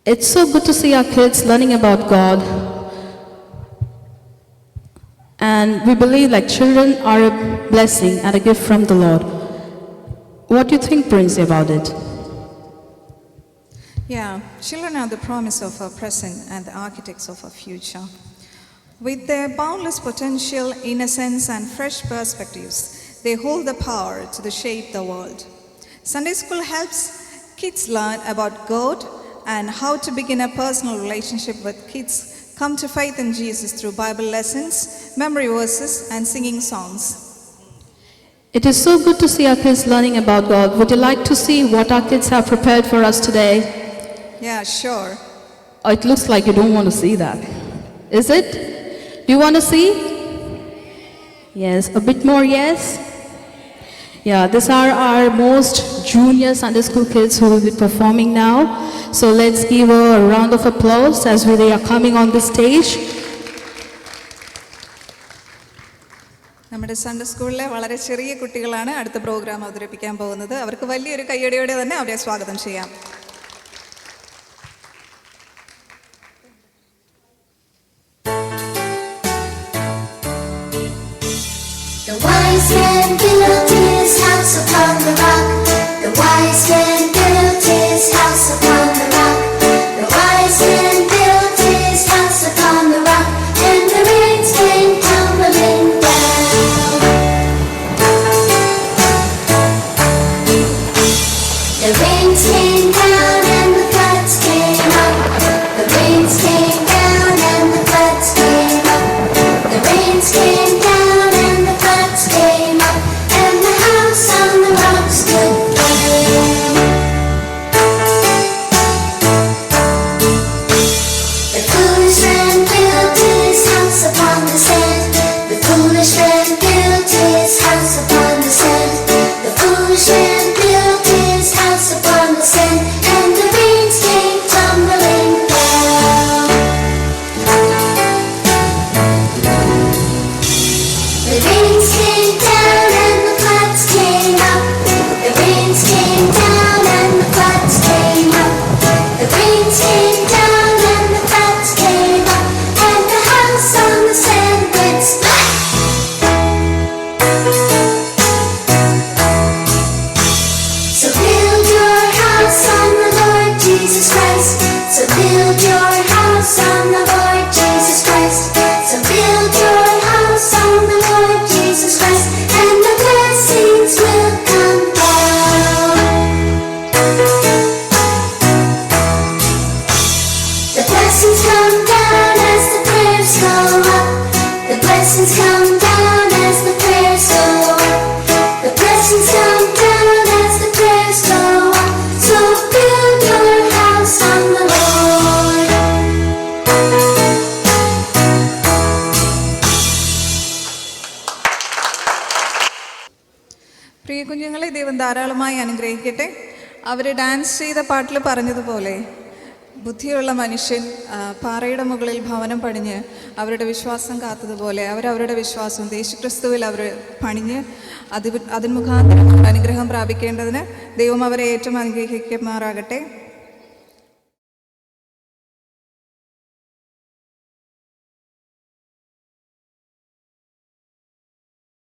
It's so good to see our kids learning about God. And we believe like children are a blessing and a gift from the Lord. What do you think, Princey, about it? Yeah, children are the promise of our present and the architects of our future. With their boundless potential, innocence, and fresh perspectives, they hold the power to shape the world. Sunday school helps kids learn about God and how to begin a personal relationship with kids, come to faith in Jesus through Bible lessons, memory verses, and singing songs. It is so good to see our kids learning about God. Would you like to see what our kids have prepared for us today? Yeah, sure. Oh, it looks like you don't want to see that. Is it? Do you want to see? Yes, a bit more yes? Yeah, these are our most junior Sunday school kids who will be performing now. So let's give a round of applause as they are coming on the stage. നമ്മുടെ Sunday സ്കൂളിലെ വളരെ ചെറിയ കുട്ടികളാണ് അടുത്ത programme അവതരിപ്പിക്കാൻ പോകുന്നത്. അവർക്ക് വലിയൊരു കയ്യടിയോടെ തന്നെ അവരെ സ്വാഗതം ചെയ്യാം. The wise man built his house upon the rock. The wise man built his house upon the rock. The wise man built his house upon the rock, and the rains came tumbling down. The rains came down and the floods came up. The rains came down and the floods came up. The rains came down and the floods came up, and the house on the rock stood firm. The foolish man built his house upon the sand. The foolish man built his house upon the sand. The foolish man built his house upon the sand, and the rains came tumbling down. The rains came down and the floods came up. The rains came down and the floods came up. The rains came down and the floods came up, and the house on the sand went splash. So build your house on the Lord Jesus Christ. So build your house on the Lord Jesus Christ. So build your house on the Lord Jesus Christ, and the blessings will come down. The blessings come down as the prayers go up. The blessings come down as the prayers go up. The blessings come down as the prayers go up. So build your house on the Lord. പ്രിയ കുഞ്ഞുങ്ങളെ ദൈവം ധാരാളമായി അനുഗ്രഹിക്കട്ടെ. അവർ dance ചെയ്ത പാട്ടിൽ പറഞ്ഞതുപോലെ ബുദ്ധിയുള്ള മനുഷ്യൻ പാറയുടെ മുകളിൽ ഭവനം പണിഞ്ഞ് അവരുടെ വിശ്വാസം കാത്തതുപോലെ അവരവരുടെ വിശ്വാസം യേശുക്രിസ്തുവിൽ അവർ പണിഞ്ഞ് അതിന് മുഖാന്തരം അനുഗ്രഹം പ്രാപിക്കേണ്ടതിന് ദൈവം അവരെ ഏറ്റവും അനുഗ്രഹിക്കുമാറാകട്ടെ.